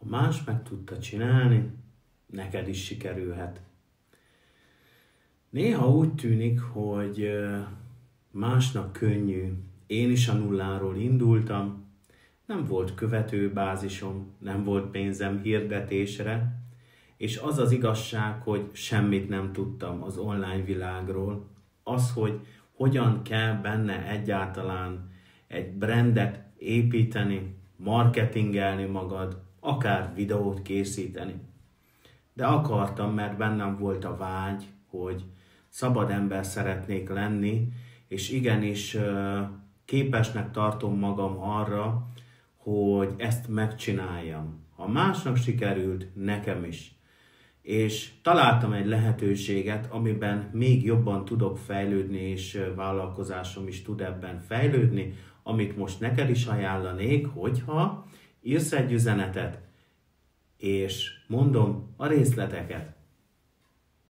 Ha más meg tudta csinálni, neked is sikerülhet. Néha úgy tűnik, hogy másnak könnyű. Én is a nulláról indultam, nem volt követőbázisom, nem volt pénzem hirdetésre, és az az igazság, hogy semmit nem tudtam az online világról. Az, hogy hogyan kell benne egyáltalán egy brandet építeni, marketingelni magad, akár videót készíteni. De akartam, mert bennem volt a vágy, hogy szabad ember szeretnék lenni, és igenis képesnek tartom magam arra, hogy ezt megcsináljam. Ha másnak sikerült, nekem is. És találtam egy lehetőséget, amiben még jobban tudok fejlődni, és vállalkozásom is tud ebben fejlődni, amit most neked is ajánlanék, hogyha írsz egy üzenetet, és mondom a részleteket.